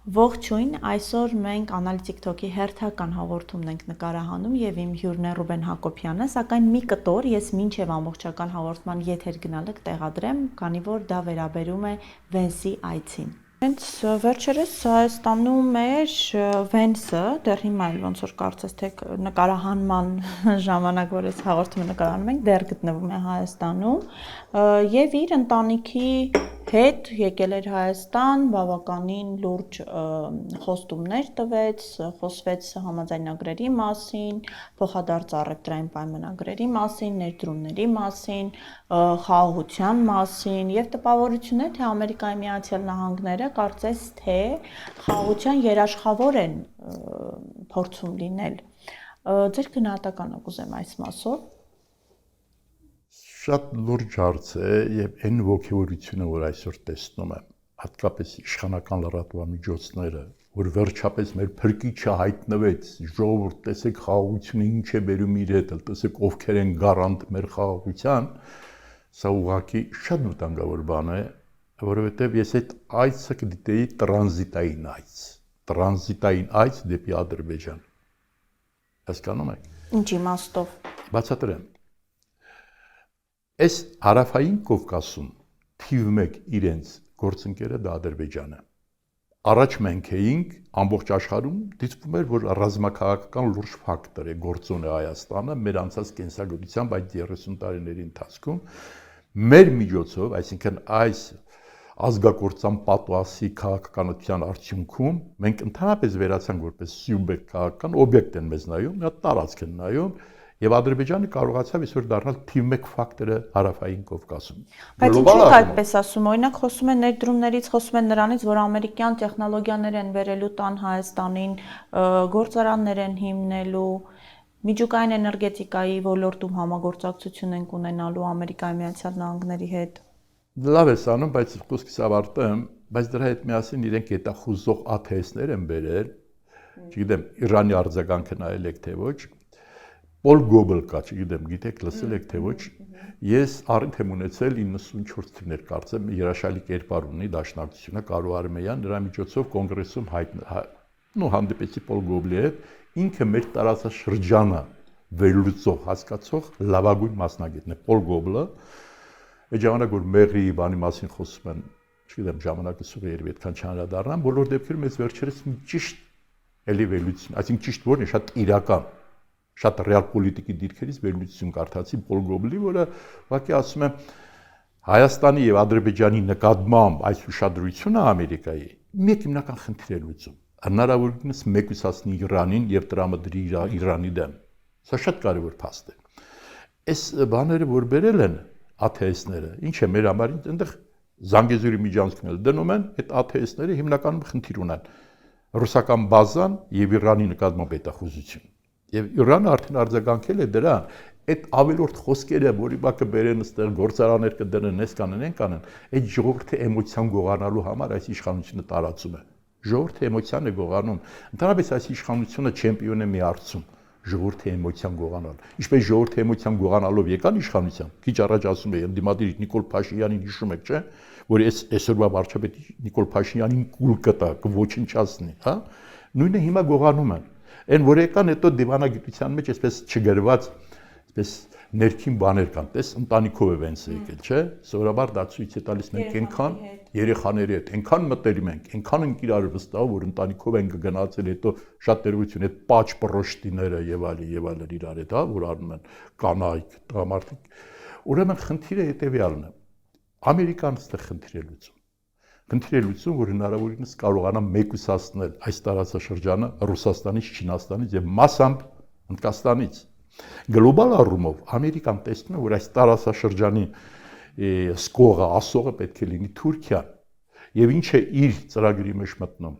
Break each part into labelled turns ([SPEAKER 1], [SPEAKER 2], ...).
[SPEAKER 1] Ողջույն, այսօր մենք Analytic Talk-ի հերթական հաղորդումն ենք նկարահանում եւ իմ հյուրն է Ռուբեն Հակոբյանը, սակայն մի կտոր ես մինչեւ ամբողջական հաղորդման եթեր գնալը կտեղադրեմ, քանի որ դա վերաբերում է Վենսի այցին։ Հենց վերջերս Հայաստանում էր Վենսը, դեռ հիմա էլ ոնց որ կարծես թե նկարահանման ժամանակ, որ այս հաղորդումը նկարահանում ենք, դեռ գտնվում է Հայաստանում եւ իր ընտանիքի հետ եկել էր Հայաստան, բավականին լուրջ խոստումներ տվեց, խոսվեց համաձայնագրերի մասին, փոխադարձ առևտրային պայմանագրերի մասին, ներդրումների մասին, խաղաղության մասին եւ տպավորություն է, թե Ամերիկայի Միացյալ Նահանգները կարծես թե խաղաղության երաշխավոր են փորձում լինել։ Ձեր գնահատականը կուզեմ այս մասով։
[SPEAKER 2] Շատ լուրջ հարց է եւ այն ողջավորությունը, որ այսօր տեսնում եմ, հատկապես իշխանական լրատվամիջոցները, որ վերջապես մեր փրկիչը հայտնվեց, ժողովուրդ, տեսեք խաղաղությունը ինչ է բերում իր հետ, տեսեք ովքեր են գարանտ մեր խաղաղության, սա ուղղակի շատ վտանգավոր բան է, որովհետեւ ես այդ այցը կդիտեի տրանզիտային այց դեպի Ադրբեջան։ Հասկանում եք։
[SPEAKER 1] Ինչ իմաստով։
[SPEAKER 2] Բացատրեմ։ Այս հարավային Կովկասում թիվ 1 իրենց գործընկերը դա Ադրբեջանն է։ Առաջ մենք էինք ամբողջ աշխարհում դիտվում էր, որ ռազմաքաղաքական լուրջ ֆակտոր է գործոն է Հայաստանը մեր անցած կենսագրությամբ այդ 30 տարիների ընթացքում մեր միջոցով, այսինքն այս ազգակործան պատուասի քաղաքականության արդյունքում մենք ընդհանրապես վերացանք որպես սյուբյեկտ քաղաքական օբյեկտ են մեզ նայում, մի հատ տարածք են նայում եւ Ադրբեջանը կարողացավ այսօր դառնալ թիվ 1 ֆակտորը հարավային Կովկասում։
[SPEAKER 1] Բայց ինչու այդպես ասում, օրինակ խոսում են ներդրումներից, խոսում են նրանից, որ ամերիկյան տեխնոլոգիաներ են վերելու տան Հայաստանին, գործարաններ են հիմնելու, միջուկային էներգետիկայի ոլորտում համագործակցություն են ունենալու Ամերիկայի Միացյալ Նահանգների հետ։
[SPEAKER 2] Լավ է անում, բայց խոսքս ավարտեմ, բայց դրա հետ միասին իրենք հետախուզող ATS-ներ են բերել, չգիտեմ, Իրանի արձագանքը նայել եք թե ոչ, Պոլ Գոբլ կա, չգիտեմ, գիտեք, լսել եք թե ոչ, ես առիթ եմ ունեցել 94 թվականներ կարծեմ, երաշալի կերպար ունի Դաշնակցությունը Կարո Արմեյան, նրա միջոցով կոնգրեսում հանդիպեցի Պոլ Գոբլի հետ, ինքը մեր տարածաշրջանը վերլուծող, հասկացող լավագույն մասնագետն է, Պոլ Գոբլը, այդ ժամանակ որ մեղրի բանի մասին խոսում են, չգիտեմ, ժամանակը սուրը երբ այդքան չանդրադառնամ, բոլոր դեպքերում ես վերջերս ճիշտ էլի վերլուծություն, այսինքն ճիշտ որն է, շատ իրական, շատ ռեալ պոլիտիկի դիրքերից վերլուծություն կարդացի Պոլ Գոբլի, որը ուղղակի ասում է Հայաստանի եւ Ադրբեջանի նկատմամբ այս ուշադրությունը Ամերիկայի մի հիմնական խնդիր է լուծում, հնարավորինս մեկուսացնի Իրանին եւ տրամադրի Իրանի դեմ։ Սա շատ կարեւոր փաստ է։ Այս բաները որ բերել են ATS-ները, ինչ է մեր համար, այնտեղ Զանգեզուրի միջանցքները դնում են, այդ ATS-ները հիմնականում խնդիր ունեն ռուսական բազան եւ Իրանի նկատմամբ հետախուզություն։ Եվ Իրանը արդեն արձագանքել է դրան, այդ ավելորդ խոսքերը, որի բակը բերեն այստեղ գործարաններ կդնեն, այս կանեն, այն կանեն, այդ ժողովրդի էմոցիան գողանալու համար այս իշխանությունը տարածում է։ Ժողովրդի էմոցիան է գողանում։ Ընդհանրապես այս իշխանությունը չեմպիոն է մի հարցում, ժողովրդի էմոցիան գողանալ։ Ինչպես ժողովրդի էմոցիան գողանալով եկան իշխանության։ Քիչ առաջ ասում էի, ընդդիմադիր Նիկոլ Փաշինյանին հիշում եք, չէ՞, որ այսօրվա վարչապետ Նիկոլ Փաշինյանին կուլ կտա, կոչնչացնի, հա։ Նույնը հիմա գողանում են։ Այն որ եկան հետո դիվանագիտության մեջ այսպես չգրված, այսպես ներքին բաներ կան, տես ընտանիքով է Վենսը եկել, չէ՞։ Սովորաբար դա ցույց է տալիս մենք այնքան երեխաների հետ, այնքան մտերիմ ենք, այնքան ինքիրար վստահ, որ ընտանիքով են գնացել, հետո շատ տերություն այդ պաչ պրոշտիները եւ այլն իրար հետ, հա, որ անում են կանայք, տղամարդիկ։ Ուրեմն խնդիրը հետեւյալն է։ Ամերիկան այստեղ խնդիր է լուծում։ Խնդիր է լուծում, որ հնարավորինս կարողանա մեկուսացնել այս տարածաշրջանը Ռուսաստանից, Չինաստանից եւ մասամբ Հնդկաստանից։ Գլոբալ առումով Ամերիկան տեսնում է, որ այս տարածաշրջանի սկողը, ասողը պետք է լինի Թուրքիան։ Եվ ինչ է իր ծրագրի մեջ մտնում,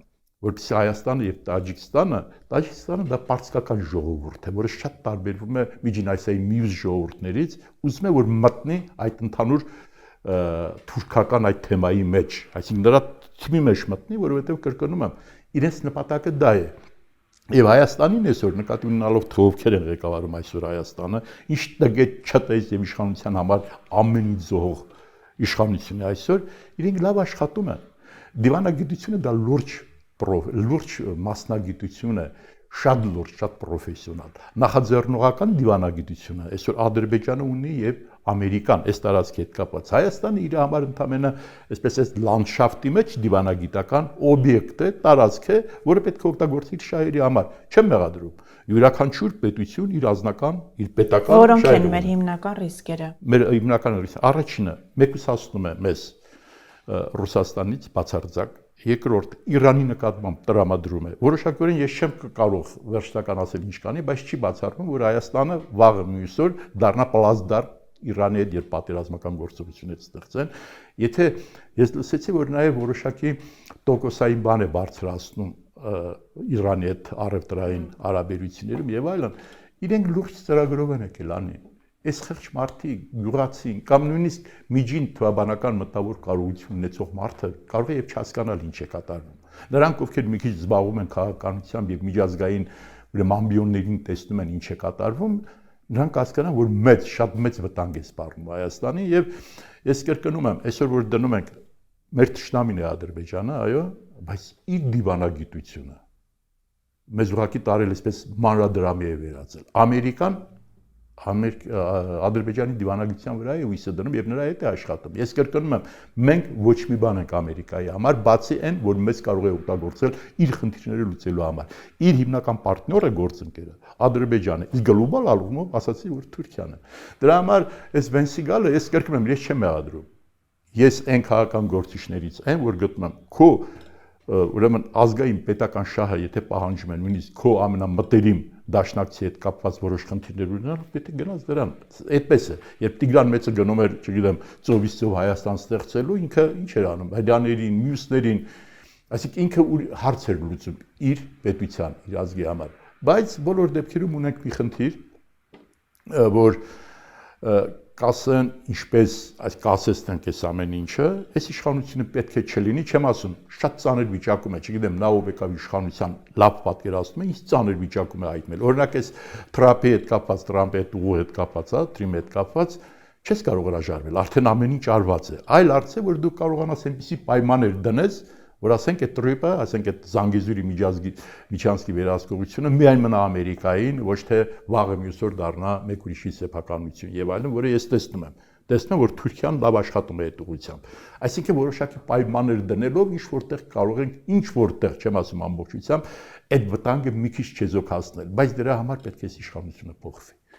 [SPEAKER 2] որպեսզի Հայաստանը եւ Տաջիկստանը դա պարսկական ժողովուրդ է, որը շատ տարբերվում է Միջին Ասիայի մյուս ժողովուրդներից, ուզում է որ մտնի այդ ընդհանուր թուրքական այդ թեմայի մեջ, այսինքն նրա թիմի մեջ մտնի, որովհետեւ կրկնում եմ, իրենց նպատակը դա է։ Եվ Հայաստանին այսօր նկատի ունենալով թե ովքեր են ղեկավարում այսօր Հայաստանը, ինչ տգետ չտես եւ իշխանության համար ամեն ինչ զոհող իշխանությունը այսօր, իրենք լավ աշխատում են։ Դիվանագիտությունը դա լուրջ լուրջ մասնագիտություն է, շատ լուրջ, շատ պրոֆեսիոնալ։ Նախաձեռնողական դիվանագիտությունը այսօր Ադրբեջանը ունի եւ Ամերիկան, այս տարածքի հետ կապված։ Հայաստանը իր համար ընդամենը այսպես այս լանդշաֆտի մեջ դիվանագիտական օբյեկտ է, տարածք է, որը պետք է օգտագործի իր շահերի համար։ Չեմ մեղադրում։ Յուրաքանչյուր պետություն իր անձնական, իր պետական
[SPEAKER 1] որոնք են մեր հիմնական ռիսկերը։
[SPEAKER 2] Մեր հիմնական ռիսկը առաջինը մեկուսացնում է մեզ Ռուսաստանից բացարձակ, երկրորդ Իրանի նկատմամբ տրամադրում է։ Որոշակորեն ես չեմ կարող վերջնական ասել ինչ կանի, բայց չի բացառվում, որ Հայաստանը վաղը մյուս օր դառնա պլազդար Իրանի հետ, երբ պատերազմական գործողություններ ստեղծեն, եթե ես լսեցի, որ նաև որոշակի տոկոսային բան է բարձրացնում Իրանի հետ առևտրային հարաբերություններում եւ այլն, իրենք լուրջ ծրագրով են եկել անի։ Այս խեղճ մարդիկ, գյուղացին կամ նույնիսկ միջին թվաբանական մտավոր կարողություն ունեցող մարդը կարող է եւ չհասկանալ ինչ է կատարվում։ Նրանք, ովքեր մի քիչ զբաղվում են քաղաքականությամբ եւ միջազգային ուրեմն ամբիոններին տեսնում են ինչ է կատարվում, նրանք հասկանան, որ շատ մեծ վտանգ է սպառնում Հայաստանի եւ ես կրկնում եմ, այսօր որ դնում ենք մեր ճշնամին է Ադրբեջանը, այո, բայց իր դիվանագիտությունը մեզ ուղղակի տարել այսպես մանրադրամի է վերածել։ Ամերիկան Ադրբեջանի դիվանագիտության վրա է հույսը դնում եւ նրա հետ է աշխատում։ Ես կրկնում եմ, մենք ոչ մի բան ենք Ամերիկայի համար, բացի այն, որ մեզ կարող է օգտագործել իր խնդիրները լուծելու համար։ Իր հիմնական պարտները գործընկերը Ադրբեջանը, իսկ գլոբալ առումով ասացի, որ Թուրքիան է։ Դրա համար այս Վենսիգալը, ես կրկնում եմ, ես չեմ մեղադրում։ Ես այն քաղաքական գործիչներից եմ, որ գտնում եմ քո ուրեմն ազգային պետական շահը, եթե պահանջում են նույնիսկ քո ամենամտերիմ դաշնակցի հետ կապված որոշ խնդիրներ ունենալ, պետք է գնաս դրան։ Այդպես է։ Երբ Տիգրան Մեծը գնում էր, չգիտեմ, ծովից ծով Հայաստան ստեղծելու, ինքը ինչ էր անում, հրյաներին, մյուսներին, այսինքն ինքը հարց էր լուծում իր պետության, իր ազգի համար։ Բայց բոլոր դեպքերում ունենք մի խնդիր, որ կասեն, ինչպես այս կասեցնենք այս ամեն ինչը, այս իշխանությունը պետք է չլինի, չեմ ասում, շատ ծանր վիճակում է, չգիտեմ, նա ով եկավ իշխանության լավ պատկերացնում է, ինչ ծանր վիճակում է հայտնել։ Օրինակ այս Թրամփի հետ կապված, Թրամփի հետ ուղու հետ կապված, Թրիմի հետ կապված, չես կարող հրաժարվել, արդեն ամեն ինչ արված է։ Այլ հարց է, որ դու կարողանաս այնպիսի պայմաններ դնես, որ ասենք այդ Թրիմը, ասենք այդ Զանգեզուրի միջանցքի վերահսկողությունը միայն մնա Ամերիկային, ոչ թե վաղը մյուս օր դառնա մեկ ուրիշի սեփականություն եւ այլն, որը ես տեսնում եմ, որ Թուրքիան լավ աշխատում է այդ ուղղությամբ։ Այսինքն որոշակի պայմաններ դնելով ինչ որտեղ կարող ենք, ինչ որտեղ, չեմ ասում ամբողջությամբ, այդ վտանգը մի քիչ չեզոք հասնել, բայց դրա համար պետք է իշխանությունը փոխվի։